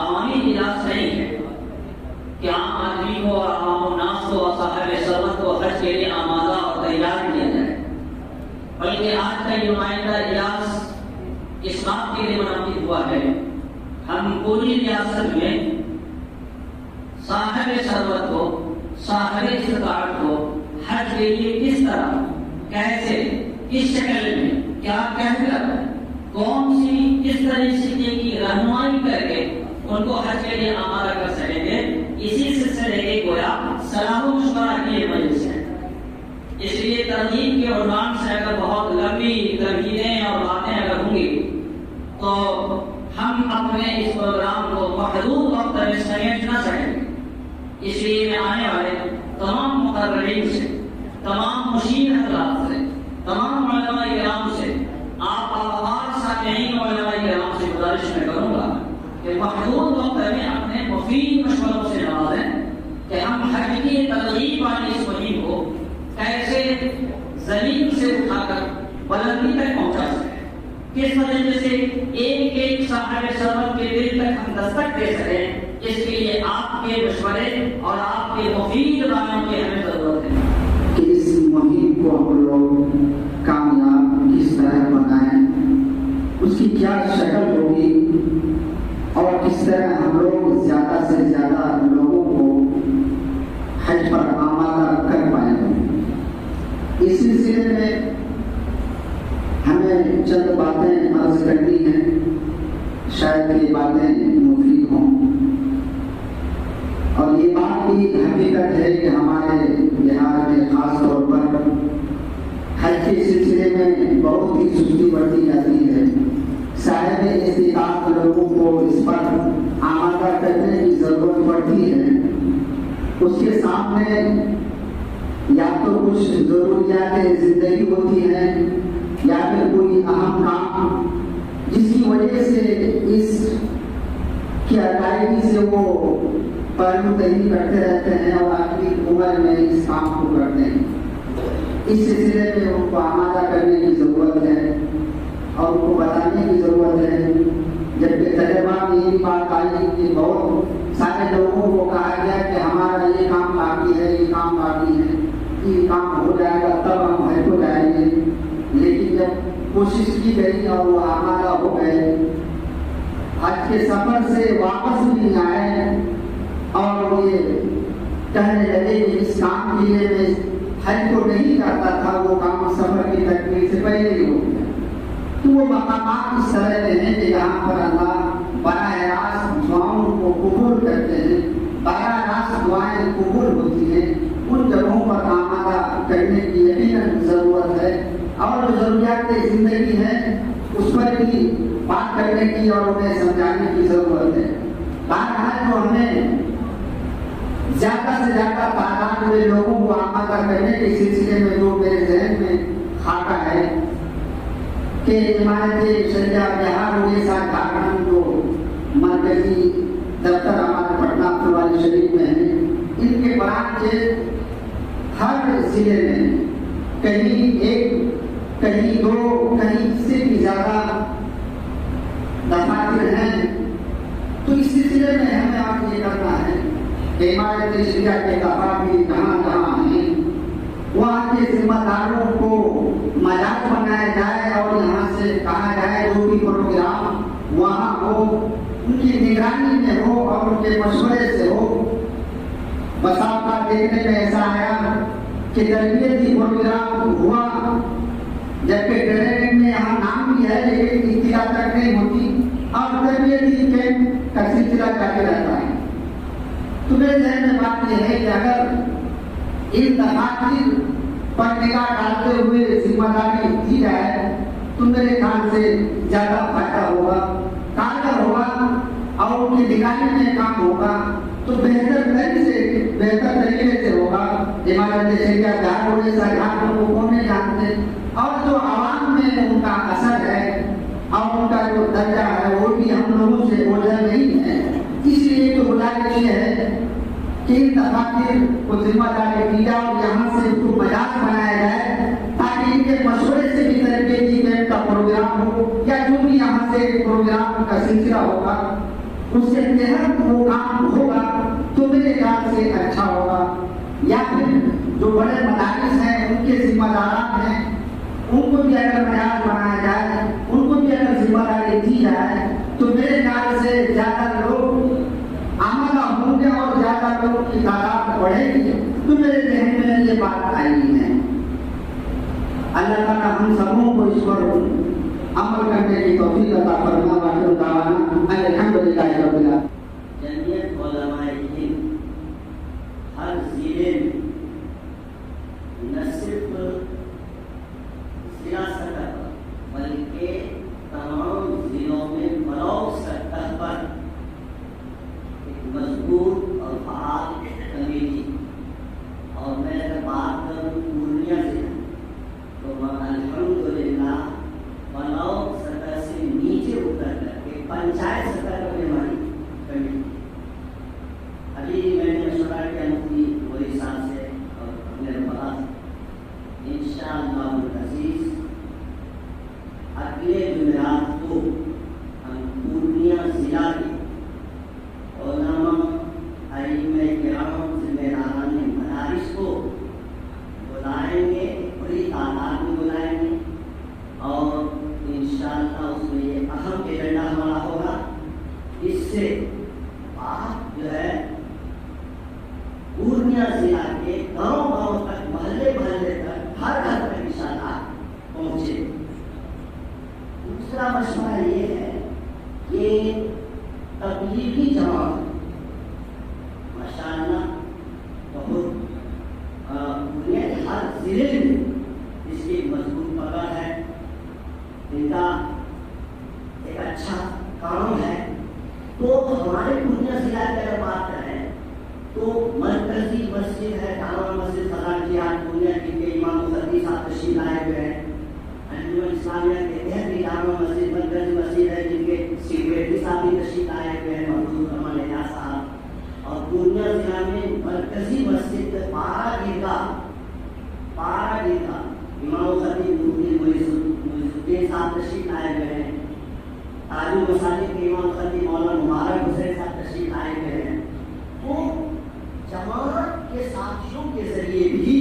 عوامی اجلاس نہیں ہے کہ عام آدمی کو اور عوام الناس کو اور صاحب ثروت کو حج کے لیے آمادہ اور تیار کیا جائے، بلکہ آج کا یہ نمائندہ اجلاس اس بات کے لیے منعقد ہوا ہے ہم پوری ریاست میں صاحب ثروت کو، صاحب استطاعت کو حج کے لیے کس طرح، کیسے، کس شکل میں، کیا کہہ کر، کون سی کس طریقے کی رہنمائی کر کے ان کو حج کے لیے آمادہ کر سکیں گے، اسی سلسلے کے گویا صلاح و مشورہ کی یہ مجلس ہے۔ اس لیے ترغیب کے عنوان سے اگر بہت لمبی تمہیدیں اور باتیں اگر ہوں گی تو ہم اپنے اس پروگرام کو محدود وقت میں سمیٹ نہ سکیں گے۔ اس لیے میں آنے والے تمام مقررین سے، تمام مشیر حضرات سے، تمام علماء کرام سے، آپ سامعین علماء کرام سے گزارش میں کروں گا کہ محدود وقت میں اپنے مفید مشوروں سے نوازیں کہ ہم حج کی ترغیب والی اس مہم کو کیسے زمین سے اٹھا کر بلندی تک پہنچا سکیں، کس طریقے سے ایک ایک صاحب ثروت کے دل تک ہم دستک دے سکیں۔ اس کے لیے آپ کے مشورے اور آپ کے مفید رائوں کی ہمیں ضرورت ہے کہ اس مہم کو ہم لوگ کامیاب کس طرح بنائیں، اس کی کیا شکل ہوگی اور کس طرح ہم لوگ زیادہ سے زیادہ لوگوں کو حج پر آمادہ کر پائیں گے۔ اس سلسلے میں ہمیں چند باتیں عرض کرنی ہیں، شاید یہ باتیں مفید ہوں، اور یہ بات بھی حقیقت ہے کہ ہمارے بہار میں خاص طور پر حج کے سلسلے میں بہت ہی سستی برتی جاتی ہے۔ صاحب استطاعت لوگوں کو اس پر آمادہ کرنے کی ضرورت پڑتی ہے۔ اس کے سامنے یا تو کچھ ضروریات زندگی ہوتی ہیں یا پھر کوئی اہم کام جس کی وجہ سے اس کی ادائیگی سے وہ پہلو تہی کرتے رہتے ہیں اور آخری عمر میں اس کام کو کرتے ہیں۔ اس سلسلے میں ان کو آمادہ کرنے کی ضرورت ہے اور ان کو بتانے کی ضرورت ہے۔ جبکہ تجربہ میں یہ بات آئی کہ بہت سارے لوگوں کو کہا گیا کہ ہمارا یہ کام باقی ہے، یہ کام باقی ہے، یہ کام ہو جائے گا تب ہم حج کو جائیں گے، لیکن جب کوشش کی گئی اور وہ آمادہ ہو گئے، حج کے سفر سے واپس بھی آئے اور یہ کہنے لگے کہ اس کام کے لیے میں حج کو نہیں کرتا تھا، وہ کام سفر کی تکمیل سے پہلے ہی ہو گیا۔ تو وہ مقامات اس طرح کے ہیں کہ جہاں پر اللہ براہ راست دعاؤں کو قبول کرتے ہیں، براہ راست دعائیں قبول ہوتی ہیں، ان جگہوں پر آمادہ کرنے کی یقیناً ضرورت ہے، اور جو ضروریات زندگی ہے اس پر بھی بات کرنے کی اور انہیں سمجھانے کی ضرورت ہے۔ بہرحال جو ہمیں زیادہ سے زیادہ تعداد میں لوگوں کو آمادہ کرنے کے سلسلے میں جو میرے ذہن میں خاکہ ہے کہ عمارت شریعہ بہار اڑیسہ جھارکھنڈ جو مرکزی دفتر ہمارے پٹنہ پھلواری شریف میں ہے، ان کے برانچ ہر ضلع میں کہیں ایک، کہیں دو، کہیں اس سے بھی زیادہ دفاتر ہیں۔ تو اس سلسلے میں ہمیں آج یہ کرنا ہے کہ عمارت شریعہ کے دفاتر جہاں جہاں ہیں وہاں کے ذمہ داروں کو مجاز بنایا جائے اور یہاں سے کہا جائے جو بھی پروگرام وہاں ہو ان کی نگرانی میں ہو اور ان کے مشورے سے ہو۔ بس آپ کا دیکھنے میں ایسا آیا کہ تربیتی پروگرام ہوا، جبکہ ٹریننگ میں یہاں نام بھی ہے لیکن اطلاع تک نہیں ہوتی، اور تربیتی کیمپ کا سلسلہ جاری رہتا ہے۔ تو میرے ذہن میں بات یہ ہے کہ اگر ان دفاتر پر نگاہ ڈالتے ہوئے ذمہ داری دی جائے تو میرے خیال سے زیادہ فائدہ ہوگا، کارگر ہوگا اور ان کی نگرانی میں کام ہوگا تو بہتر طریقے سے ہوگا۔ عمارت شریعہ بہار اڑیسہ جھارکھنڈ کو کون نہیں جانتے، اور جو عوام میں ان کا اثر ہے اور ان کا جو درجہ ہے وہ بھی ہم لوگوں سے اوجھل نہیں ہے۔ اس لیے تو گزارش یہ ہے کہ ان دفاتر کو ذمہ داری دی جائے اور یہاں سے اس کو مجاز بنایا جائے تاکہ ان کے مشورے سے بھی تربیتی کیمپ کا پروگرام ہو یا جو بھی یہاں سے پروگرام کا سلسلہ ہوگا اس کے تحت وہ کام ہوگا تو میرے خیال سے اچھا ہوگا. یا پھر جو بڑے مدارس ہیں ان کے ذمہ داران ہیں ان کو بھی اگر معیار بنایا جائے, ان کو بھی اگر ذمہ داری دی جائے تو میرے خیال سے زیادہ لوگ آمدہ ہوں گے اور زیادہ لوگ کی تعداد بڑھے گی. تو میرے ذہن میں یہ بات آئی ہے. اللہ تعالیٰ ہم سبوں کو اس پر عمل کرنے کی توفیق عطا فرما. وآخر دعوانا الحمدللہ رب العالمین. جمعیت علماء ہند ہر ضلع میں نہ صرف ضلع سطح پر بلکہ تمام ضلعوں میں بلاک سطح پر ایک مضبوط اور فعال کمیٹی. اور میں اگر بات کروں پورنیہ سے تو الحمدللہ بلاک سطح سے نیچے اتر کر کے پنچایت سطح پر ہماری کمیٹی. ابھی میں نے مشورہ کیا مفتی ولی صاحب سے اور اپنے رفقا سے, انشاءاللہ العزیز اگلے جمعرات کو ہم پورنیہ ضلع کے علماء ائمہ کرام ذمہ داران مدارس کو بلائیں گے, بڑی تعداد میں بلائیں گے اور انشاءاللہ اس میں یہ اہم ایجنڈا ہمارا ہوگا. اس سے بات جو ہے پورنیہ ضلع کے گاؤں گاؤں تک, محلے محلے تک, ہر گھر تک انشاءاللہ پہنچے. دوسرا مشورہ یہ ہے کہ تبلیغی جماعت ماشاءاللہ بہت پورنیہ کے ہر ضلع میں اس کی مضبوط پکڑ ہے, ان کا ایک اچھا کام ہے. تو ہمارے پورنیہ ضلع کی اگر بات کریں تو مرکزی مسجد ہے جامع مسجد خزان جہاد پورنیہ کے امام مفتی صاحب تشریف لائے ہوئے ہیں. انجمن اسلامیہ کے تحت بھی جامع مسجد مرکزی مسجد ہے جن کے سیکریٹری صاحب بھی تشریف لائے ہوئے ہیں, محمود الرحمان نیاز صاحب. اور پورنیہ ضلع میں مرکزی مسجد پارا گرگاہ امام خطیب مفتی معیز الدین صاحب تشریف لائے ہوئے ہیں. تعلیم مساجد کے امام خطیب مولانا مبارک حسین صاحب تشریف لائے ہوئے ہیں. وہ جماعت کے ساتھیوں کے ذریعے بھی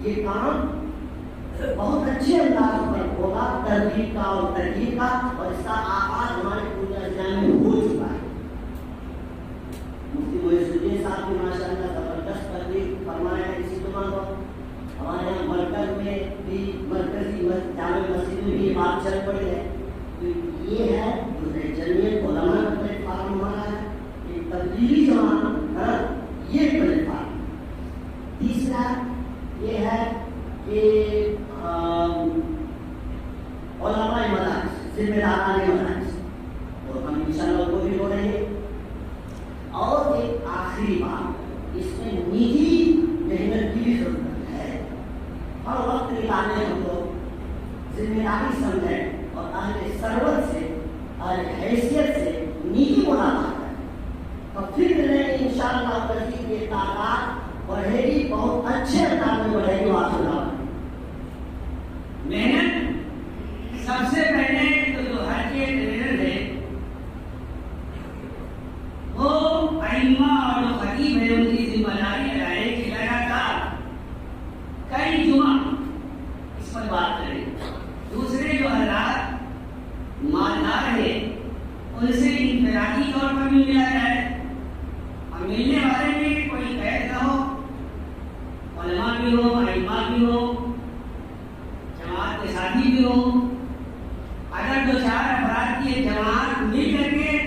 یہ کام بہت اچھے انداز پر ہوگا, ترغیب کا اور ترغیب کا, اور اس کا آغاز ہمارے پورنیہ ضلع میں ہو چکا ہے. مفتی معیز الدین صاحب بھی ماشاءاللہ زبردست ترغیب فرمایا ہے اسی زبان کو. ہمارے یہاں مرکز میں بھی مرکزی جامع مسجد میں بھی یہ بات چل پڑی ہے. تو یہ ہے جمعیت علماء کا پلیٹ فارم ہمارا ہے, ایک تبلیغی جماعت یہ پلیٹ فارم. تیسرا یہ ہے کہ علماء مدارس ذمہ داران مدارس, اور ہم انشاءاللہ کو بھی ہو رہے ہیں. اور ایک آخری بات, اس میں نجی محنت کی بھی ضرورت ہے. ہر وقت نکالنے ہم لوگ ذمہ داری سمجھیں اور اہل ثروت سے, اہل حیثیت سے نجی ملاقات کریں, اور پھر انشاءاللہ ترغیب کی تعداد بڑھے گی, بہت اچھے انداز میں بڑھے گی. محنت سب سے پہلے تو جو ہر چیز محنت ہے وہ ائمہ اور جو خطیب ہے ان کی ذمہ داری ہے کہ لگاتار کئی جمعہ اس پر بات کریں. دوسرے جو حضرات مالدار ہیں ان سے انفرادی طور پر بھی ملا جائے, اور ملنے والے میں کوئی قید نہ ہو, علماء بھی ہو, ائمہ بھی ہو, جماعت کے ساتھی بھی ہو. اگر دو چار افراد کی ایک جماعت مل کر کے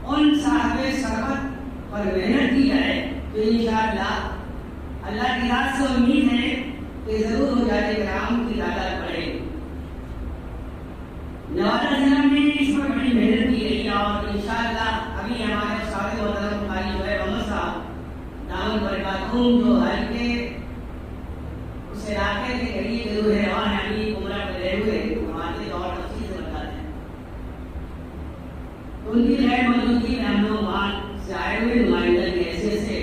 ان صاحب ثروت پر محنت کی جائے تو انشاءاللہ اللہ کی ذات سے امید ہے کہ ضرور ہو جائے کرام کی تعداد بڑھے گی. نوادہ ضلع میں اس پر بڑی محنت کی گئی, اور انشاءاللہ ابھی ہمارے استاد محترم قاری جو ہے محمد صاحب دامن برکاتہم جو ہلکے اس علاقے کے قریب ضرور ہے, اور ابھی عمرہ پہ رہے ہوئے ہمارے اور تفصیل سے بتاتے ہیں. ان کی غیر موجودگی میں ہم لوگ وہاں سے آئے ہوئے نمائندہ کی حیثیت سے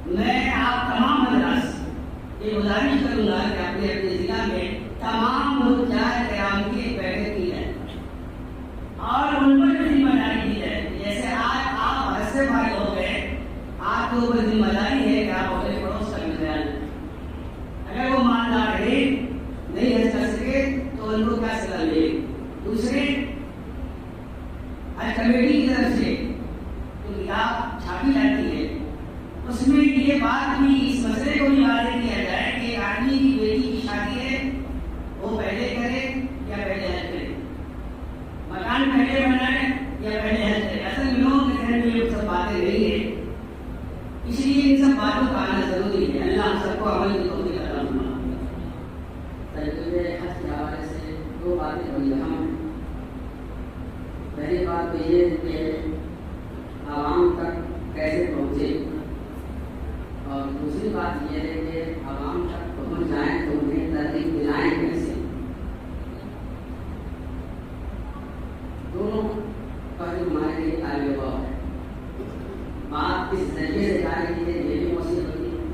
میں آپ تمام حضرات سے یہ گزارش کروں گا کہ اپنے اپنے ضلع میں تمام مدعا قیام کی ایک بیٹھک کی جائے اور ان پر ذمہ داری حج کمیٹی کی طرف سے جو کتاب چھاپی جاتی ہے اس میں یہ بات بھی اس مسئلے کو بھی واضح کیا جائے کہ آدمی کی بیٹی کی شادی ہے وہ پہلے کرے یا پہلے حج کرے، مکان پہلے بنائے یا پہلے حج کرے. اصل میں لوگوں کے ذہن میں یہ سب باتیں رہی ہے، اس لیے ان سب باتوں کا آنا ضروری ہے. اللہ ہم سب کو عمل کی توفیق عطا فرمائے. حج کے حوالے سے دو باتیں بڑی اہم ہیں. پہلی بات تو یہ ہے کہ عوام تک کیسے پہنچے، اور دوسری بات یہ ہے کہ عوام تک پہنچ جائیں تو انہیں ترغیب دلائیں کیسے. دونوں پہلو ہمارے لیے قابل غور ہے. بات کس ذریعے سے جا رہی ہے یہ بھی موثر ہوتی ہے،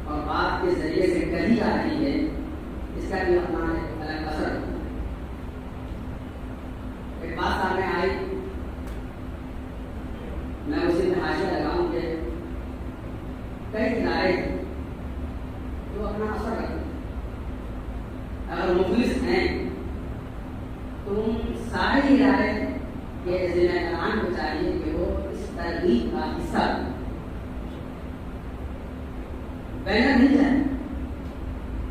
اور بات کس ذریعے سے کہی جا رہی ہے اس کا بھی اپنا الگ اثر ہوتا ہے. ایک بات سامنے آئی، میں اسی میں حاشیہ لگاؤں کہ کئی ادارے جو اپنا اثر رکھتے ہیں، اگر مخلص ہیں تو ان سارے ادارے کے ذمہ داران کو چاہیے کہ وہ اس ترغیب کا حصہ بینر نہیں جائے.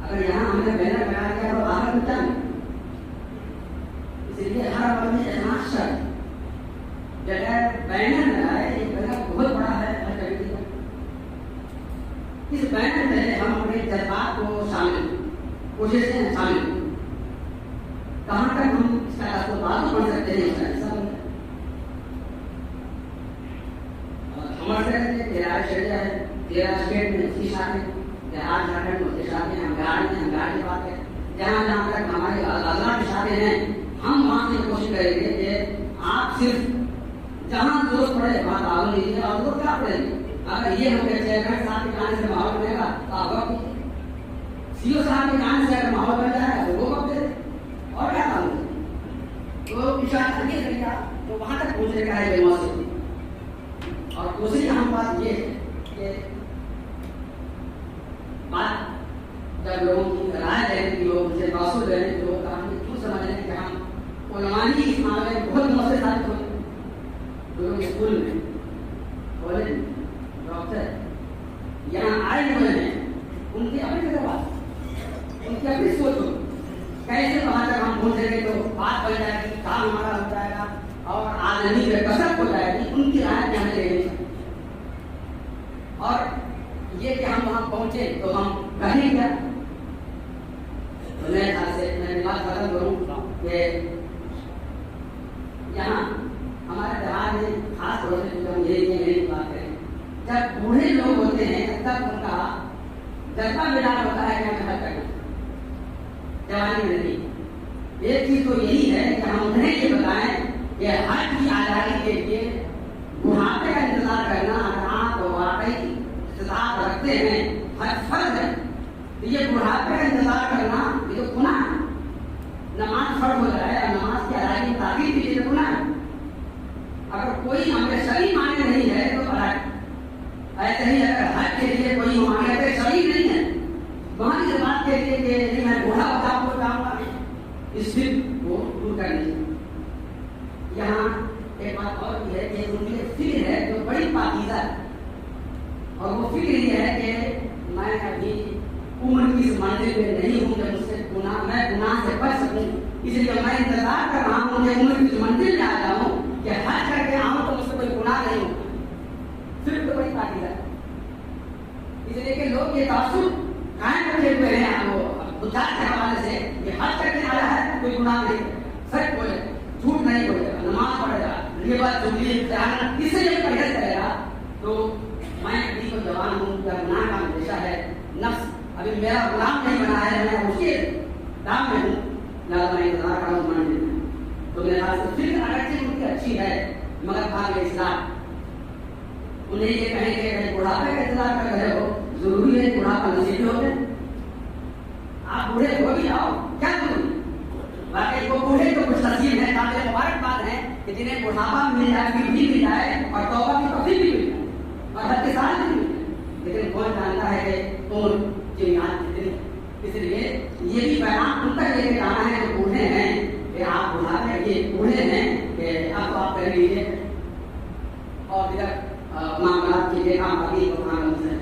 اگر یہاں ہم نے بینر لگا دیا تو آخر میں چل، اس لیے ہر وقت میں احساس شرط جگہ بینر لگائے. یہ بینر بہت بڑا ہے ہر کمیٹی کا. اس بینر میں ہم اپنے جذبات کو شامل کوششیں شامل کہاں تک ہم اس کا بات بن سکتے ہیں اس کا حصہ بن. ہمارے تیرہ شہر ہے، 13 اسٹیٹ میں 30 شاخیں، بہار جھارکھنڈ میں 30 شاخیں، ہم گاڑی کی بات ہے. جہاں جہاں تک ہماری آزاد کی شاخیں ہیں ہم وہاں سے کوشش کریں گے کہ آپ صرف جہاں ضرورت پڑے وہاں تعاون لیجیے. اور ضرورت کیا پڑے گی؟ اگر یہ ہو کہ چیئرمین صاحب کے جانے سے ماحول بنے گا تو آپ وقت کیجیے. سی او صاحب کے جانے سے اگر ماحول بن جائے تو وہ وقت دے دیں. اور کیا کام ہے تو اشارہ یہ طریقہ تو وہاں تک پہنچنے کا ہے بے موسم. اور دوسری اہم بات یہ ہے کہ بات جب لوگوں کی رائے لینے کی لوگ سے تاثر لینے کی لوگ کافی کیوں سمجھ رہے ہیں کہ ہم علمانی اس معاملے میں بہت موثر ثابت ہوئے. لوگ اسکول میں، کالج میں، ڈاکٹر یہاں آئے ہوئے ہیں، ان کی اپنی تجربات، ان کی اپنی سوچ ہو کیسے وہاں تک ہم پہنچیں گے تو بات بن جائے گی، کام ہمارا ہو جائے گا اور آدمی میں کثرت ہو جائے گی. ان کی رائے ہمیں لینی چاہیے. اور یہ کہ ہم وہاں پہنچے تو ہم کہیں کیا. تو میرے خیال سے میں بات ختم کروں کہ یہاں ہمارے بہار میں خاص طور سے جو ہم یہی بات کریں، جب بوڑھے لوگ ہوتے ہیں تب ان کا جذبہ بیدار ہوتا ہے کہ ہمیں حج کرنا. جوانی میں نہیں. ایک چیز تو یہی ہے کہ ہم انہیں یہ بتائیں کہ حج کی آزادی کے لیے بڑھاپے کا انتظار کرنا، اگر آپ واقعی استطاعت رکھتے ہیں حج فرض ہے تو یہ بڑھاپے کا انتظار کرنا یہ تو گناہ ہے. نماز فرض ہو جائے اور نماز کی ادائیگی میں تاخیر کی یہ گناہ ہے. اگر کوئی ہمیں شرعی معنی نہیں ہے تو پڑھائے. ایسے ہی اگر حج کے لیے کوئی ممانعت شرعی نہیں ہے، وہاں کی بات کے لیے کہ میں بوڑھا ہوتا ہوں جاؤں گا، اس دن وہ دور کرنی ہے. یہاں ایک بات اور بھی ہے کہ ان کی فکر ہے جو بڑی پاکیزہ ہے، اور وہ فکر یہ ہے کہ میں ابھی عمر کی اس منزل میں نہیں ہوں کہ مجھ سے میں گناہ سے بچ سکوں، اس لیے میں انتظار کر رہا ہوں کہ عمر کی منزل میں آ جاؤں کہ حج کر کے آؤں تو مجھ سے کوئی گناہ نہیں ہوگا. صرف تو بڑی پاکیزہ ہے. اس لیے کہ لوگ یہ تاثر قائم رکھے ہوئے ہیں وہ بدھات کے حوالے سے یہ حج کر کے آیا ہے کوئی گناہ نہیں ہے، سچ بولے، جھوٹ نہیں بولے گا، نماز پڑھے گا، غیبت، چغلی، خیانت اس سے جب پرہیز کرے گا تو میں ابھی تو جوان ہوں، جب گناہ کا اندیشہ ہے، نفس ابھی میرا غلام نہیں بنا ہے، میں اس کے دام میں ہوں، لہٰذا میں انتظار کروں منزل میں. تو میرے خیال سے فکر اگرچہ ان کی اچھی ہے مگر بھاگ اصلاح. انہیں یہ کہیں کہ بڑھاپے کا انتظار کر رہے ہو، ضروری ہے بڑھاپا نصیب ہو جائے. آپ بوڑھے ہو بھی جاؤ کیا ضروری. واقعی وہ بوڑھے تو کچھ نصیب ہے، قابل مبارکباد ہے کہ جنہیں بڑھاپا مل جائے، پھر بھی مل جائے اور توبہ کی توفیق بھی مل جائے اور حد کے ساتھ بھی مل جائے. لیکن کون جانتا ہے کہ عمر کی میعاد کتنی. اس لیے یہ بھی پیغام ان تک لے کے جانا ہے جو بوڑھے ہیں کہ آپ بڑھاپے یہ بوڑھے ہیں کہ اب اور دیگر معاملات کے لیے کام آگے کو کام کرتے ہیں.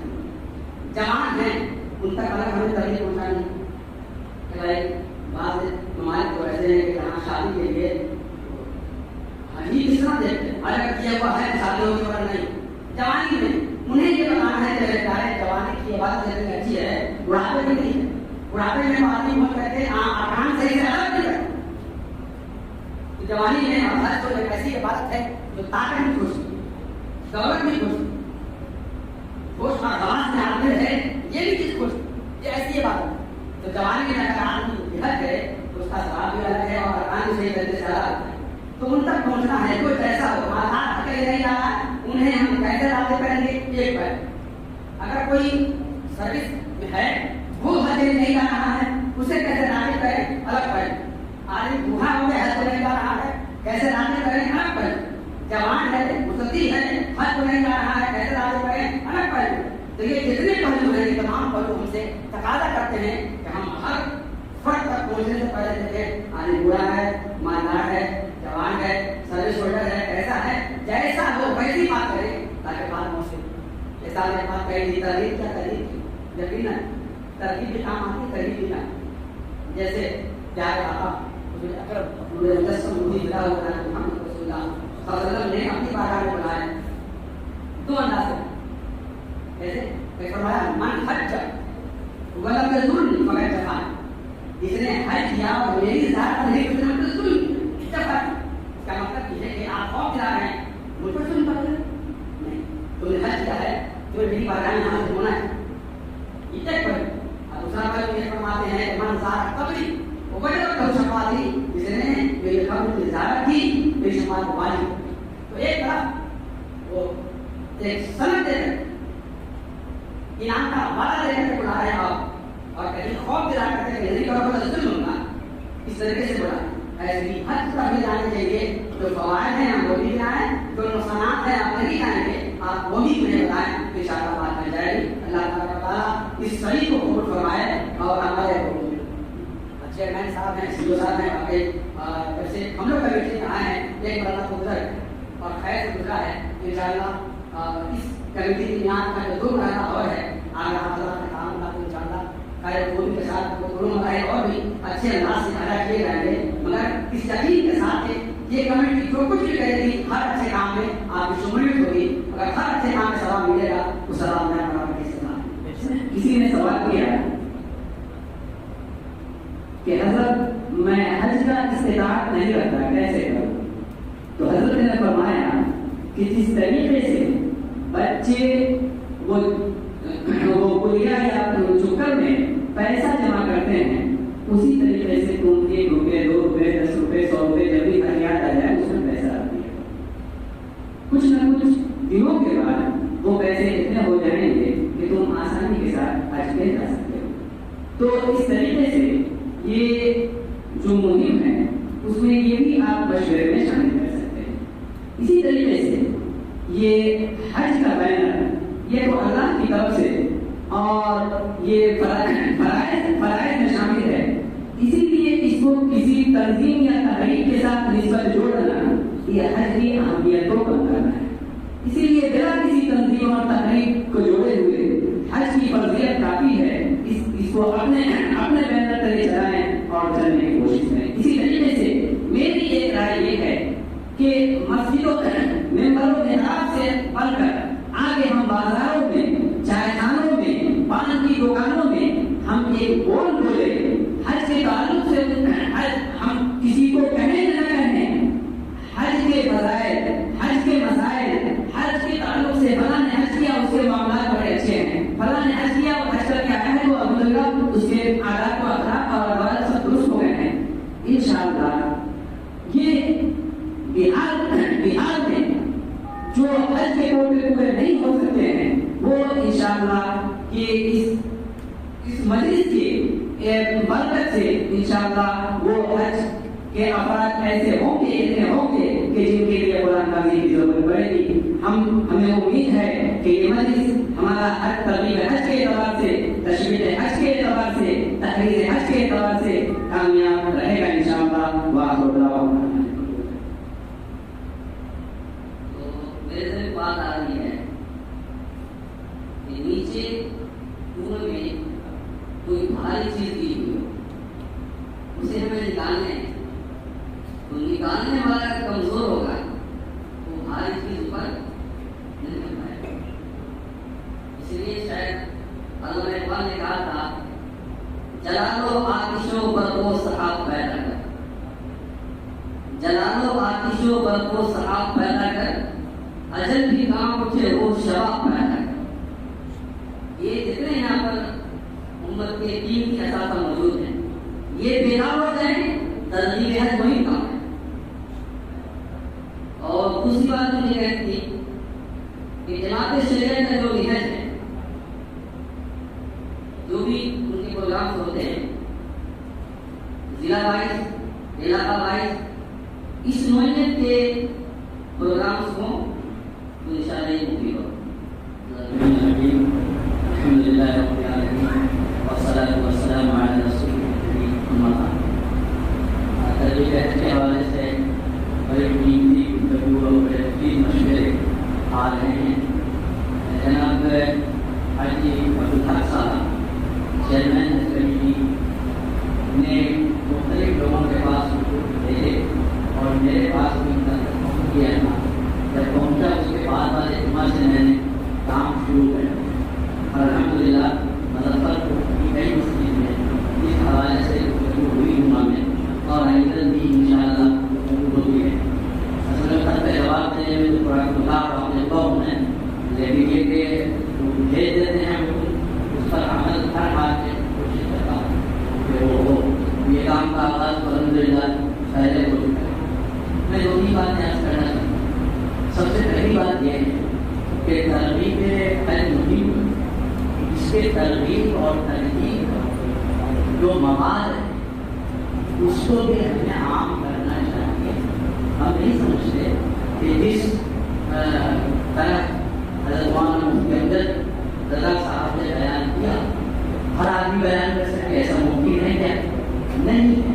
جوان ہیں ان تک الگ ہمیں ترغیب پہنچانی کہ بھائی بعض ممالک تو ایسے ہیں کہ جہاں شادی کے لیے حجی کس طرح دیکھتے ہیں الگ کیا ہوا ہے شادیوں کے اوپر نہیں. جوانی میں انہیں یہ بتانا ہے کہ جوانی کی بات کرنے اچھی ہے, بڑھاپے میں نہیں ہے. بڑھاپے میں آدمی بہت کہتے ہیں ارکان صحیح سے الگ نہیں کرتے. جوانی میں حج تو ایک ایسی عبادت ہے جو طاقت بھی خوش دولت بھی خوش خوش اور حواس میں عامل ہے, یہ بھی چیز خوش, یہ ایسی عبادت. تو جوانی میں اگر آدمی حج کرے تو اس کا ثواب بھی الگ ہے اور ارکان صحیح کرنے سے الگ ہے. تو ان تک پہنچنا ہے. کوئی ایسا ہو ہاتھ پکڑے نہیں رہا انہیں ہم کیسے راضی کریں گے. ایک بار اگر کوئی سروس میں ہے وہ حج نہیں جا رہا ہے اسے کیسے راضی کریں الگ پر. آدمی بوڑھا ہو گیا حج کو نہیں جا رہا ہے کیسے راضی کریں الگ پر. جوان ہے مصدی ہے حج کو نہیں جا رہا ہے کیسے راضی کریں الگ پر. تو یہ جتنے پہلو ہیں یہ تمام پہلو ہم سے تقاضا کرتے ہیں کہ ہم ہر فرد تک پہنچنے سے پہلے دیکھیں آدمی بوڑھا ہے مالدار ہے جوان ہے سروس ہولڈر ہے ایسا ہے جیسا ہو ویسی بات کریں تاکہ بات پہنچے. ایسا بات کہیں گی ترغیب کیا ترغیب یقینا ترغیب بھی کام آتی ترغیب بھی نہ جیسے پیارے آقا مجسم مجھے ملا ہوا ہے محمد رسول اللہ صلی اللہ علیہ وسلم نے اپنی بارگاہ میں بلایا دو انداز سے. جیسے فرمایا من حج ولم يزورني فقد جفاني. جس نے حج کیا اور میری ذات پر نہیں اس نے مجھے سن جفا. اس کا مطلب یہ ہے کہ آپ خوف دلا رہے ہیں مجھ پر سن پڑ نہیں. تم نے حج کیا ہے جو میری بارگاہ میں حاضر ہونا ہے یہ تک پر. اور دوسرا بات یہ فرماتے ہیں کہ من زار قبری وہ بڑے اور شفاعتی جس نے میری قبر کی زیارت کی میری شفاعت واجب. تو ایک طرف وہ ایک سند دے کر انعام کا وعدہ دے کر بلا رہے ہیں آپ اور کہیں خوف دلا کر کے نہیں کرو تو ظلم ہوگا اس طریقے سے بلا. ایسے ہی حج پر بھی جانے چاہیے جو فوائد ہیں ہم وہ بھی جائیں جو نقصانات ہیں آپ نہیں جائیں گے آپ وہ بھی مجھے بتائیں کہ شاء بات بن جائے گی. اللہ تعالیٰ اس صحیح کو قبول فرمائے اور ہمارے اچھے مین صاحب ہیں سی او صاحب ہیں آپ ویسے ہم لوگ کمیٹی میں آئے ہیں ایک مرتبہ کو گزر اور خیر سے گزرا ہے انشاءاللہ. اس کمیٹی کی بنیاد کا جو 2 مہینہ اور ہے آگے حاضرات کا کام ہوگا تو انشاءاللہ خیر قبول کے ساتھ دونوں مراحل اور بھی اچھے انداز سے ادا کیے جائیں گے. مگر اس یقین کے ساتھ یہ کمیٹی جو کچھ بھی کرے گی ہر اچھے کام میں آپ کی شمولیت ہوگی. اگر ہر اچھے کام میں ثواب ملے گا تو ثواب میں برابر کے ساتھ. کسی نے سوال کیا کہ حضرت میں حج کا استطاعت نہیں رکھتا کیسے کروں. تو حضرت نے فرمایا کہ جس طریقے سے بچے وہ کلیا یا چکر میں پیسہ جمع کرتے ہیں اسی طریقے سے تم 1 روپے 2 روپے 10 روپے 100 روپے جب بھی فریاد آ جائے اس میں پیسہ رکھ دیا. کچھ نہ کچھ دنوں کے بعد وہ پیسے اتنے ہو جائیں گے کہ تم آسانی کے ساتھ حج پہ جا سکتے ہو. تو اس طریقے سے یہ جو مہم ہے اس میں یہ بھی آپ مشورے میں شامل کر سکتے ہیں. اسی طریقے سے یہ حج کا بینر یہ تو اللہ کی طرف سے اور یہ فرائض میں شامل ہے. اسی لیے اس کو کسی تنظیم یا تحریک کے ساتھ نسبت جوڑنا یہ حج کی اہمیت کو کم کرنا ہے. اسی لیے بلا کسی تنظیم اور تحریک کو جوڑے ہوئے حج کی فرضیت کافی ہے. اس کو اپنے بہتر طریقے چلائیں اور چلنے کی کوشش کریں. اسی طریقے سے میری ایک رائے یہ ہے کہ مسجدوں ممبروں محراب سے بڑھ کر آگے ہم بازاروں میں چائے خانوں میں پان کی دکانوں میں ہم ایک بول بولے حج کے تعلق سے ہم کسی کو کہیں نہ کہیں حج کے فضائل حج کے مسائل حج کے تعلق سے فلاں نے حج کیا اس کے معاملات بڑے اچھے ہیں فلاں نے حج کیا وہ حج کر کے آیا ہے وہ الحمدللہ اس کے عادات و اخلاق اور روایات سب درست ہو گئے ہیں. انشاءاللہ یہ بہار میں جو حج کے کوٹے پورے نہیں ہو سکتے ہیں وہ انشاءاللہ یہ اس مجلس کی برکت سے انشاءاللہ وہ حج کے افراد ایسے ہوں گے اتنے ہوں گے کہ جن کے لیے قرآن پاک کی ضرورت پڑے گی. ہمیں امید ہے کہ یہ مجلس ہمارا حج ترغیب حج کے اعتبار سے تشریح حج کے اعتبار سے تحریر حج کے اعتبار سے کامیاب رہے گا انشاءاللہ. میرے سے کہ نیچے کنویں میں کوئی بھاری چیز دی ہوئی ہو، اسے ہمیں نکالنے ہیں، تو نکالنے والا کمزور ہوگا، وہ بھاری چیز اوپر نہیں کر پائے گا۔ اس لیے شاید علامہ اقبال نے کہا تھا، جلا لو آتشوں پر وہ سحاب پیدا کر، جلا لو آتشوں پر وہ سحاب پیدا کر، اجل بھی کام اٹھے وہ شباب پیدا کر۔ یہ جتنے یہاں پر امت کے دین کی اثاثہ موجود ہیں، یہ بیدار ہو جائیں، ترغیب حج وہی کام ہے۔ اور دوسری بات مجھے کہتی تھی کہ جماعت شریعہ کا جو منہج ہے، جو بھی ان کے پروگرامس ہوتے ہیں ضلع وائز، علاقہ وائز، اس نوعیت کے پروگرامس کو انشاءاللہ یہ مفید ہو۔ الحمد للہ رب العالمین والصلاۃ والسلام علی رسول اللہ اما بعد۔ ترغیب حج کے حوالے سے بڑی قیمتی گفتگو اور بڑے مفید مشورے آ رہے ہیں۔ جناب حاجی عبدالحق صاحب چیئرمین حج کمیٹی نے مختلف لوگوں کے پاس بھیجے اور میرے پاس بھی پہنچ کیا تھا۔ جب پہنچا اس کے بعد والے جمعہ سے میں نے کام شروع کیا۔ الحمدللہ مظفر کی کئی مسجد میں اس حوالے سے گفتگو ہوئی جمعہ میں، اور آئندہ بھی انشاءاللہ گفتگو ہوئی ہے۔ اصل میں خط کا جواب دینے میں تو تھوڑا گزار اور اپنے قوم ہے، لیکن یہ کہ بھیج دیتے ہیں اس پر عمل ہر حال سے کوشش کرتا ہوں کہ وہ ہو۔ یہ کام کا آغاز الحمدللہ پہلے ہو چکا ہے۔ میں دو ہی باتیں عرض کرنا چاہتا ہوں۔ سب سے پہلی بات یہ ہے کہ ترغیب حج مہم، اس کے ترغیب اور ترغیب جو مواد ہے اس کو بھی ہمیں عام کرنا چاہیے۔ ہم نہیں سمجھتے کہ جس طرح حضرت مولانا مفتی امجد رضا صاحب نے بیان کیا ہر آدمی بیان کر سکے، ایسا ممکن ہے کیا؟ نہیں ہے۔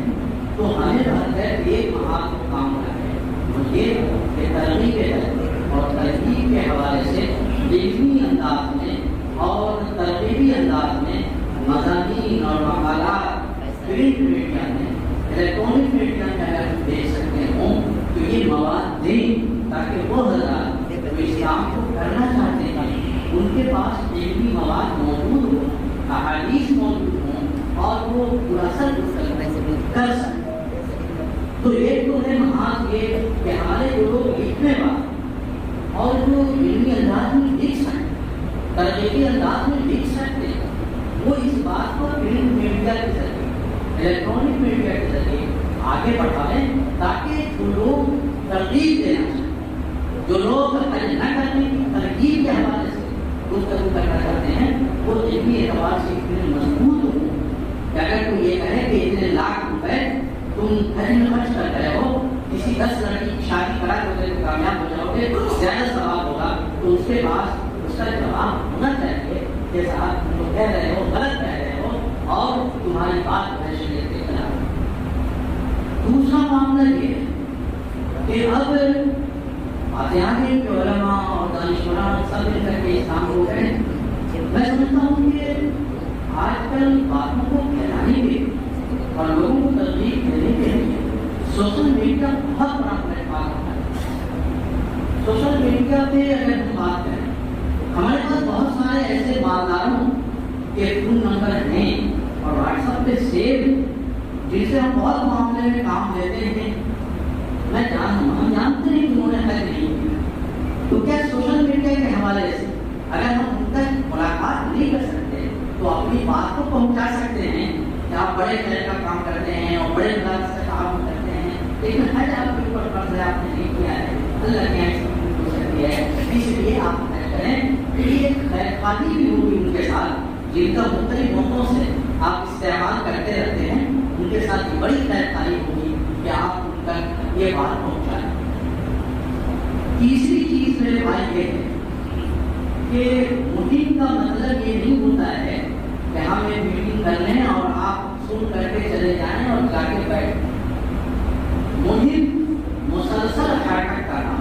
تو ہمیں بات ہے ایک محاذ کو کام کرنا ہے، اور یہ کہ ترغیب اور ترغیب کے حوالے سے علمی انداز میں اور ترغیبی انداز میں مضامین اور مقالات پرنٹ میڈیا میں، الیکٹرانک میڈیا میں اگر دیکھ سکتے ہوں تو یہ مواد دیں، تاکہ وہ حضرات جو اس کام کو کرنا چاہتے ہیں ان کے پاس علمی مواد موجود ہو، احادیث موجود ہوں اور وہ پراسر کر سکیں۔ تو ایک تو ہے محاذ یہ کہ ہمارے جو لوگ لکھنے والے اور جو علمی انداز میں لکھ سکتے، ترغیبی انداز میں لکھ سکتے، وہ اس بات کو پرنٹ میڈیا کے ذریعے، الیکٹرانک میڈیا کے ذریعے آگے بڑھائیں، تاکہ جو لوگ ترغیب دینا چاہتے، جو لوگ حج نہ کرنے کی ترغیب کے حوالے سے گفتگو کرنا چاہتے ہیں، وہ علمی اعتبار سے اتنے مضبوط ہوں کہ اگر کوئی یہ کہے کہ اتنے لاکھ روپے تم حج میں خرچ کر رہے ہو، کسی 10 لڑکی کی شادی کرا کے تو کامیاب ہو جاؤ گے، زیادہ ثواب ہوگا، تو اس کے پاس اس کا جواب ہونا چاہیے کہ صاحب تم تو کہہ رہے ہو، غلط کہہ رہے ہو اور تمہاری بات شریعت کے خلاف۔ دوسرا معاملہ یہ ہے کہ اب آسیانے کے علماء اور دانشوران سب مل کر کے اس کام کو کریں۔ میں سمجھتا ہوں کہ آج کل باتوں کو پھیلانے کے اور لوگوں کو ترغیب دینے کے لیے سوشل میڈیا بہت بڑا پلیٹ فارم ہوتا ہے۔ سوشل میڈیا پہ اگر ہم بات کریں، ہمارے پاس بہت سارے ایسے مالداروں کے فون نمبر ہیں اور واٹس ایپ پہ سیو، جن سے ہم بہت معاملے میں کام لیتے ہیں۔ ہم جانتے ہیں کہ انہوں نے حج نہیں کیا، تو کیا سوشل میڈیا کے حوالے سے اگر ہم ان تک ملاقات نہیں کر سکتے تو اپنی بات کو پہنچا سکتے ہیں کہ آپ بڑے خیر کا کام کرتے ہیں اور بڑے انداز سے کام کرتے ہیں، لیکن حج آپ کے اوپر فرض ہے، آپ نے نہیں کیا ہے، اللہ کے یہاں ہو سکتی ہے، اس لیے آپ طے کریں کہ یہ خیر خواہی بھی ہوگی ان کے ساتھ، جن کا مختلف موقعوں سے آپ استعمال کرتے رہتے ہیں، ان کے ساتھ یہ بڑی خیر خواہی ہوگی کہ آپ ان تک یہ بات پہنچائیں۔ تیسری چیز میرے بھائی یہ ہے کہ مہم کا مطلب یہ نہیں ہوتا ہے کہ ہم ایک میٹنگ کر لیں اور آپ سن کر کے چلے جائیں اور جا کے بیٹھ۔ مہم مسلسل حرکت کرنا،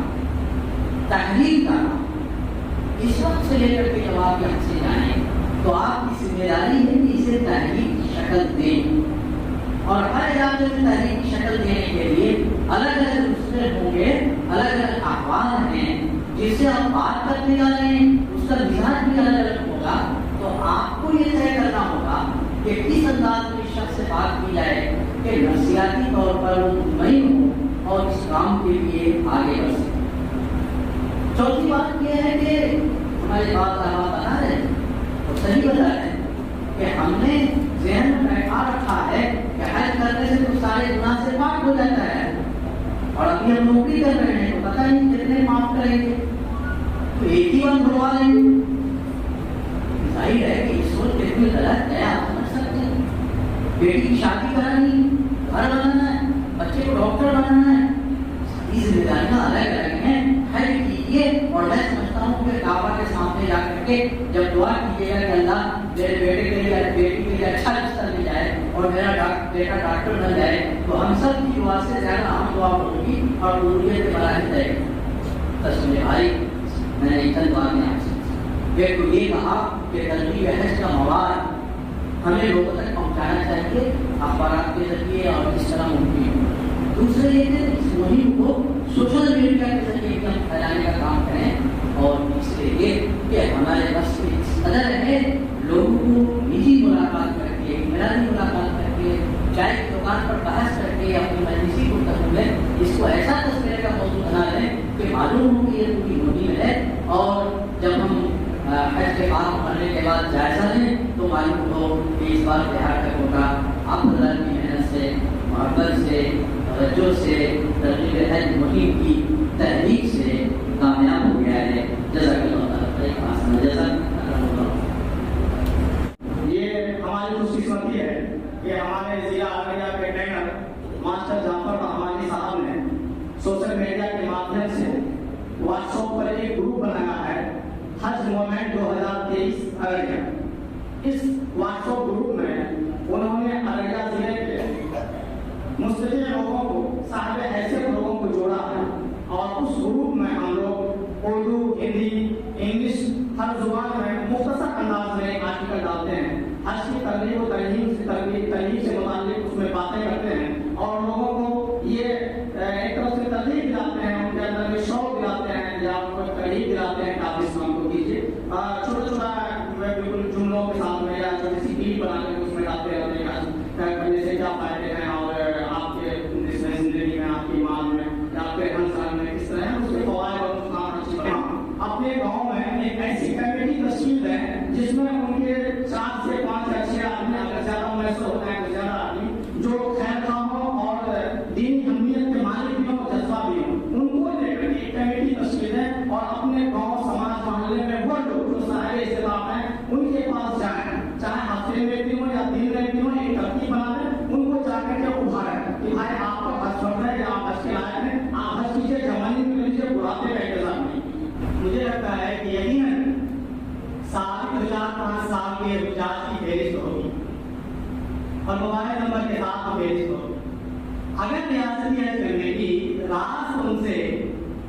تحریک کرنا، اس وقت سے لے کر کے جب آپ یہاں سے جائیں تو آپ کی ذمہ داری ہے کہ اسے تحریک کی شکل دیں، اور ہر علاقے میں تحریک کی شکل دینے کے لیے الگ الگ نسخے ہوں گے، الگ الگ احوال ہیں جس سے آپ بات کرنے والے ہیں، اس کا مزاج بھی الگ الگ ہوگا. تو آپ کو یہ طے کرنا ہوگا کہ کس انداز میں شخص سے بات کی جائے کہ نفسیاتی طور پر وہ مطمئن ہو اور اس کام کے لیے آگے بڑھ سکے. چوتھی بات یہ ہے کہ ہمارے بات بتا رہے تو صحیح بتا رہے کہ ہم نے ذہن میں بیٹھا رکھا ہے کہ حج کرنے سے تو سارے گناہ سے پاک ہو جاتا ہے، اور ابھی ہم نوکری کر رہے ہیں تو پتہ نہیں کتنے معاف کریں گے، تو ایک ہی بار بڑھوا لیں گے. ظاہر ہے کہ یہ سوچ کتنی غلط ہے، آپ سمجھ سکتے ہیں. بیٹی کی شادی کرانی، گھر بنانا ہے، بچے کو ڈاکٹر بنانا ہے، ساری ذمہ داریاں الگ الگ ہیں. حج کیجیے، اور میں سمجھتا ہوں کہ کعبہ کے سامنے جا کر کے جب دعا کیجیے گا کہ اللہ میرے بیٹے کے لیے بیٹی کے لیے اچھا رشتہ مل جائے اور میرا بیٹا ڈاکٹر بن جائے، تو ہم سب کی دعا سے زیادہ ہم دعا ہوگی اور قبولیت کے مراحل طے گی. تسلیم بھائی، میں نے اتنا دعا میں آپ سے ایک تو یہ کہا کہ ترغیب حج کا مواد ہمیں لوگوں تک پہنچانا چاہیے اخبارات کے ذریعے اور جس طرح ممکن ہو. دوسرے یہ کہ اس مہم کو سوشل میڈیا کے ذریعے بھی ہم پھیلانے کا کام کریں، اور تیسرے یہ کہ ہمارے بس میں اس قدر ہے لوگوں کو نجی ملاقات کر کے، میدانی ملاقات کر کے، چائے کی دکان پر بحث کر کے اپنی مجلسی گفتگو میں اس کو ایسا تذکرے کا موضوع بنا لیں کہ معلوم ہو کہ یہ پوری مہم ہے، اور جب ہم حج کے بعد مرنے کے بعد جائزہ لیں تو معلوم ہو کہ اس بار بہار کا ہوگا آپ حضرات کی محنت سے، محبت سے، توجہ سے، ترغیب حج مہم کی تحریک سے کامیاب ہو گیا ہے. جزاک اللہ تعالیٰ جزاک. یہ ہماری خوش قسمتی ہے کہ ہمارے ضلع ارریہ کے ٹرینر ماسٹر جعفر رحمانی صاحب نے سوشل میڈیا کے مادھیم سے واٹس ایپ پر ایک گروپ بنایا ہے حج موومنٹ 2023 ارریہ. اس واٹس ایپ گروپ میں انہوں نے ارریہ ضلع کے مستقل لوگوں کو، صاحب حیثیت لوگوں کو جوڑا ہے، اور اس گروپ میں ہم لوگ اردو، ہندی، انگلش ہر زبان میں مختصر انداز میں آرٹیکل ڈالتے ہیں. حج کی ترغیب و ترہیب سے متعلق اس میں باتیں کرتے ہیں، اور لوگوں کو یہ ایک طرف سے ترغیب دلاتے ہیں، ان کے اندر میں شوق دلاتے ہیں یا ترغیب دلاتے ہیں کہ آپ اس کام کو کیجیے. چھوٹا چھوٹا بالکل جملوں کے ساتھ میں یا چھوٹی سی پیل بنا کے اس میں ڈالتے رہتے ہیں حج کرنے سے کیا فائدے ہیں، اور آپ کے زندگی میں، آپ کی ایمان میں، آپ کے رہن سہن میں کس طرح اس کے فوائد اور نقصان اچھی طرح. اپنے گاؤں میں ایک ایسی کمیٹی تشکیل ہے جس میں ان کے 4 سے 5 یا 6 آدمی، اگر زیادہ میسر ہوتا ہے تو زیادہ آدمی، جو خیر خواہ ہوں اور دینی اہمیت کے مالک بھی ہوں، جذبہ بھی ہوں، ان کو لے کر ایک کمیٹی تشکیل ہے، اور اپنے گاؤں، سماج، محلے میں وہ لوگ جو صاحب استطاعت ہیں ان کے پاس جائیں، چاہے ہفتے میں بھی ہوں یا دن میں بھی ہوں، ایک ترتیب بنا لیں، ان کو جا کر کے ابھاریں کہ بھائی آپ کا حج پڑ رہا ہے یا آپ حج کے لائق ہیں، آپ حج کیجیے، جوانی میں لیجیے، بڑھاپے کا انتظام نہیں. مجھے لگتا ہے کہ یقیناً 7,000 سال کے رجحان کی فہرست ہوگی اور موبائل نمبر کے ساتھ فہرست ہوگی. اگر ریاستی حج کمیٹی راست ان سے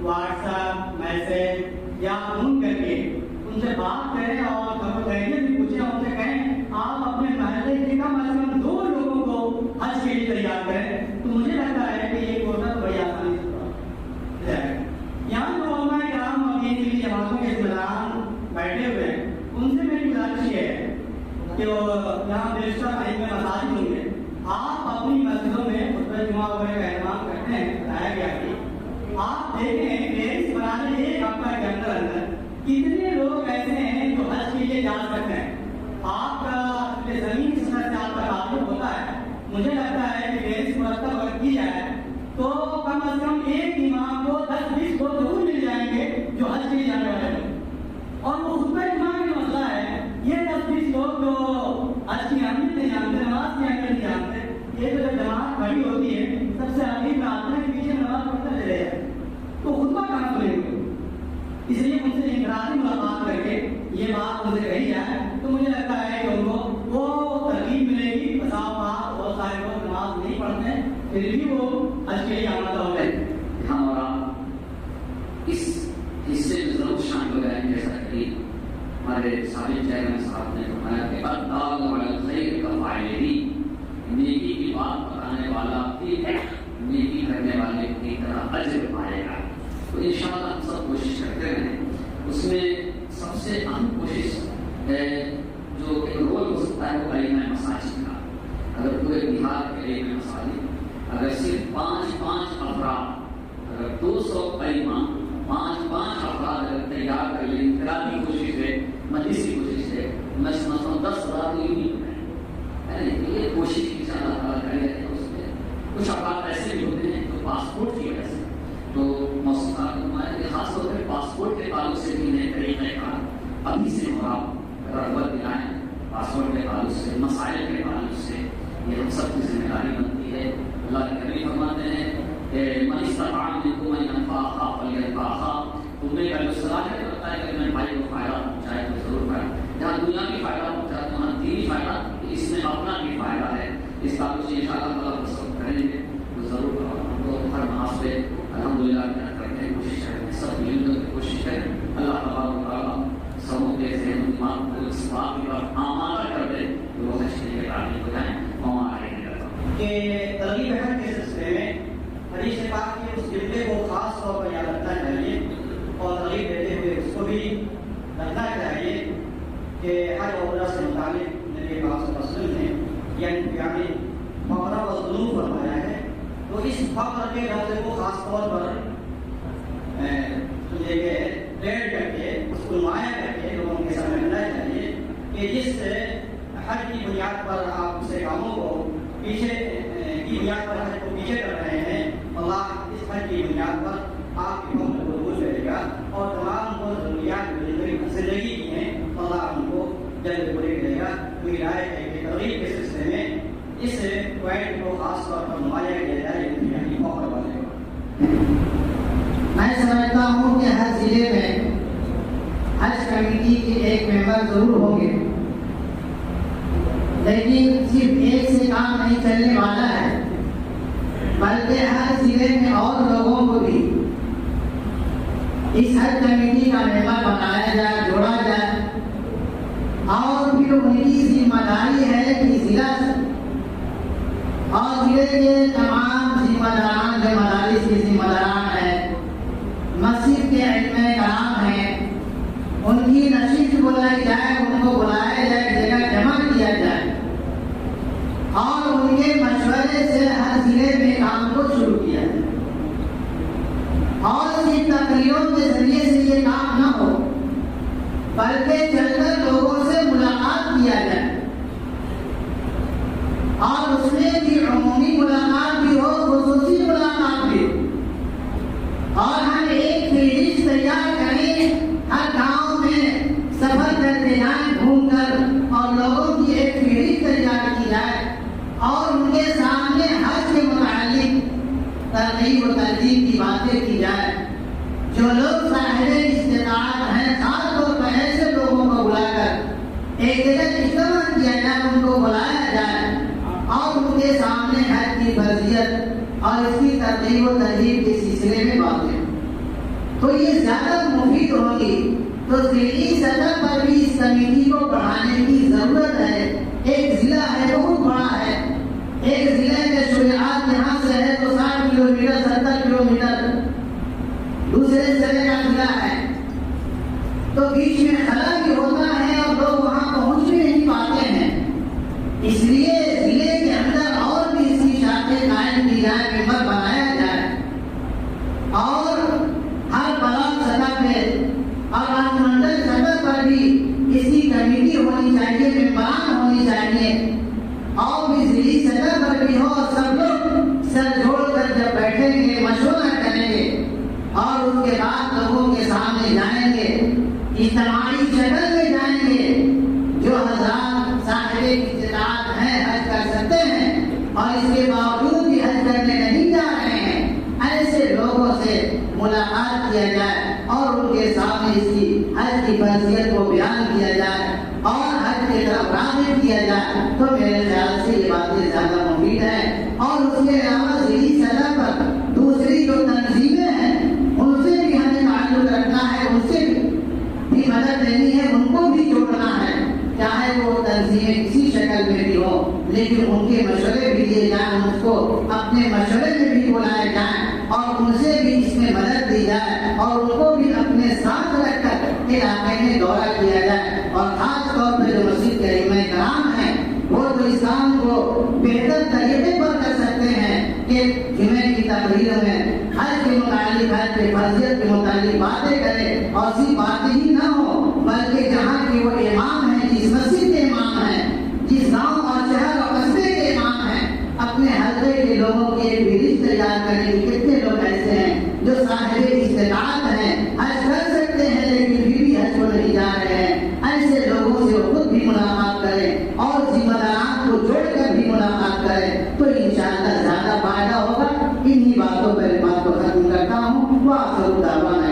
واٹس ایپ میسج یا فون کر کے ان سے بات کریں اور خیریت بھی پوچھیں، ان سے کہیں آپ اپنے محلے کے کم از کم 2 لوگوں کو حج کے لیے تیار کریں، تو مجھے لگتا ہے کہ یہ کوشش بڑی آسانی سے ہو جائے گا. یہاں جو علماء کرام اور دین کی جماعتوں کے ذمہ داران بیٹھے ہوئے ہیں، ان سے میری گزارش یہ ہے کہ وہ یہاں بیشتر کہیں میں مساجد ہوں گے، آپ اپنی مسجدوں میں خطبہ جمعہ وغیرہ کا اہتمام کرتے ہیں، بتایا گیا کہ آپ دیکھیں فہرست بنانے ایک ہفتہ کے اندر اندر کتنے لوگ ایسے ہیں جو حج کے لیے جا سکتے ہیں. آپ کا زمین کی سطح سے آپ کا تعلق ہوتا ہے، مجھے لگتا ہے کہ فہرست مرتب اگر کی جائے تو کم از کم ایک امام کو 10-20 لوگ ضرور مل جائیں گے جو حج کے لیے جانے والے ہیں. اور وہ خطبہ جمعہ کا مسئلہ ہے، یہ 10-20 لوگ جو حج کی اہمیت نہیں جانتے، نماز کی اہمیت نہیں جانتے، یہ جو جماعت کھڑی ہوتی ہے سب سے آخر میں آتے ہیں، پیچھے نماز پڑھتے چلے جائیں، تو خطبہ کہاں سنیں گے؟ اس لیے ان سے انفرادی ملاقات کر کے یہ بات ان سے کہی جائے تو مجھے لگتا ہے کہ ان کو وہ ترغیب ملے گی. بہت سارے لوگ نماز نہیں پڑھتے پھر بھی وہ حج کے لیے آمادہ ہو گئے. ہمارا اس حصے میں ضرور شامل ہو گئے جیسا کہ ہمارے سابق چیئرمین صاحب نے فرمایا کہ الدال علی الخیر کفاعلہ، نیکی کی بات بتانے والا بھی نیکی کرنے والے کی طرح اجر پائے گا۔ تو انشاءاللہ ہم سب کوشش کرتے رہیں۔ اس میں سب سے اہم کوشش ہے جو ایک رول ہو سکتا ہے وہ علم مساجد کا۔ اگر پورے بہار کے علم مساجد اگر صرف 5 افراد، اگر 200 علماء 5 افراد اگر تیار کر لیں، انفرادی کوشش ہے، مجلسی کوشش ہے، میں سمجھتا ہوں 10,000 تو یوں ہے۔ یہ کوشش کی اللہ تعالیٰ کرے گا۔ اس میں کچھ افراد ایسے بھی ہوتے ہیں جو پاسپورٹ کی وجہ سے تو خاص طور پہ پاسپورٹ کے تعلق سے بھی نئے طریقہ کار ابھی سے رغبت دلائیں۔ پاسپورٹ کے تعلق سے، مسائل کے تعلق سے یہ ہم سب کی ذمہ داری بنتی ہے۔ اللہ کے نبی فرماتے ہیں کہ من استطاع منکم ان ينفع اخاه فلينفع اخاه، تم میں اگر صلاحیت رکھتا ہے کہ میں بھائی کو فائدہ پہنچائے تو ضرور فائدہ، جہاں دنیا کی فائدہ پہنچائے تو وہاں دینی فائدہ، اس میں اپنا بھی فائدہ ہے۔ اس تعلق سے انشاءاللہ تعالیٰ سب کریں گے تو ضرور ہم کو ہر محاذ پہ الحمدللہ کرتے ہیں، کوشش کریں، سب مل کر کوشش کریں۔ اللہ تعالیٰ سبوں کے ذہن و دماغ کو اس بات کی طرف آمادہ کر دے کہ وہ حج کے لیے راضی ہو جائیں۔ کہ ترغیب حج کے سلسلے میں حدیث پاک کے اس جملے کو خاص طور پر یاد رکھنا چاہیے اور ترغیب دیتے ہوئے اس کو بھی رکھنا چاہیے کہ حج اور عمرہ سے متعلق نبی پاک صلی اللہ علیہ وسلم نے یعنی فقرہ و ذنوب فرمایا ہے۔ تو اس فقر کے لفظ کو خاص طور پر ریڈ کر کے اس کو نمایاں کر کے لوگوں کے سامنے رکھنا چاہیے کہ جس حج کی بنیاد پر آپ سے کاموں کو پیچھے کی بنیاد پر حج کو پیچھے کر رہے ہیں، اللہ اس حج کی بنیاد پر آپ کی قوم کو قبول کرے گا اور تمام وہ ضروریات زندگی کی ہیں اللہ ان کو جلد پورے کرے گا۔ میری رائے ہے کہ ترغیب کے سلسلے میں اس پوائنٹ کو خاص طور پر نمایاں کیا جائے یعنی موقع والے کو۔ میں سمجھتا ہوں کہ ہر ضلع میں حج کمیٹی کے ایک ممبر ضرور ہوں گے، لیکن صرف ایک سے کام نہیں چلنے والا ہے، بلکہ ہر ضلع میں اور لوگوں کو بھی اس حج کمیٹی کا ممبر بنایا جائے، جوڑا جائے، اور پھر ان کی ذمہ داری ہے کہ ضلع اور ضلع کے تمام ذمہ داران جو مدارس کے ذمہ داران ہیں، مسجد کے علم کرام ہیں، ان کی نشست بلائی جائے، ان کو بلایا جائے، جگہ جمع کیا جائے اور ان کے مشورے سے ہر ضلع میں کام کو شروع کیا جائے اور صرف تقریروں کے ذریعے سے یہ کام نہ ہو بلکہ چل کر لوگوں سے ملاقات کیا جائے اور اس میں بھی عمومی ملاقات بھی ہو، خصوصی ملاقات بھی ہو، اور ہم ایک فہرست تیار کریں، ہر گاؤں میں سفر کرتے جائیں گھوم کر اور لوگوں کی ایک فہرست تیار کی جائے اور ان کے سامنے حج کے متعلق ترغیب و ترغیب کی باتیں کی جائے۔ جو لوگ صاحب استطاعت ہیں خاص طور پر ایسے لوگوں کو بلا کر ایک جگہ اجتماع کیا جائے، ان کو بلایا جائے اور ان کے سامنے حج کی فرضیت اور اس کی ترغیب و ترغیب کے سلسلے میں باتیں تو یہ زیادہ مفید ہوگی۔ تو ذیلی سطح پر بھی اس کمیٹی کو بڑھانے کی ضرورت ہے۔ ایک ضلع ہے بہت بڑا ہے، ایک ضلع کے شروعات یہاں سے ہے تو 60 کلومیٹر 70 کلومیٹر دوسرے ضلع کا ضلع ہے، تو بیچ میں خلا بھی ہوتا ہے اور لوگ وہاں پہنچ بھی نہیں پاتے ہیں۔ اس لیے ضلع کے اندر اور بھی اس کی شاخیں قائم کی جائے، ممبر بنایا جائے اور ہر بلاک سطح پہ اور منڈل سطح پر بھی اس کی کمیٹی ہونی چاہیے، ممبران ہونی چاہیے اور بھی ضلعی سطح پر بھی ہو۔ سب لوگ سر جوڑ کر جب بیٹھیں گے، مشورہ کریں گے اور اس کے بعد لوگوں کے سامنے جائیں گے، اجتماعی شکل میں جائیں گے۔ جو حضرات صاحب استطاعت ہیں حج کر سکتے ہیں اور اس کے باوجود بھی حج کرنے نہیں جا رہے ہیں، ایسے لوگوں سے ملاقات کیا جائے اور ان کے سامنے اس کی حج کی فضیلت کو بیان کیا جائے اور حج کی طرف راغب کیا جائے، تو میرے خیال سے یہ باتیں زیادہ مفید ہیں۔ اور اس کے علاوہ ذیلی سطح پر دوسری جو تنظیمیں ہیں ان سے بھی ہمیں تعلق رکھنا ہے، ان سے بھی مدد دینی ہے، ان کو بھی ہوں، لیکن ان کے مشورے بھی دیے جائیں، ان کو اپنے مشورے میں بھی بلائے جائیں اور ان سے بھی اس میں مدد دی جائے اور ان کو بھی اپنے ساتھ رکھ کر علاقے میں دورہ کیا جائے۔ اور خاص طور پہ جو مسجد کے ائمہ کرام ہیں وہ تو اسلام کو بہتر طریقے پر کر سکتے ہیں کہ جمعے کی تقریر میں حج کے متعلق، حج کے فرضیت کے متعلق باتیں کریں، اور صرف باتیں ہی نہ ہو بلکہ جہاں کے وہ امام ہیں، جس مسجد کے امام ہیں، جس گاؤں اور شہر اور قصبے کے امام ہیں، اپنے حلقے کے لوگوں کی ایک فہرست تیار کریں کہ کتنے لوگ ایسے ہیں جو صاحب استطاعت ہیں، حج کر سکتے ہیں لیکن پھر بھی حج کو نہیں جا رہے ہیں۔ ایسے لوگوں سے خود بھی ملاقات کریں اور ذمہ داران کو جوڑ کر بھی ملاقات کریں تو انشاءاللہ زیادہ فائدہ ہوگا۔ انہی باتوں پر بات کو ختم کرتا ہوں۔ وآخر دعوانا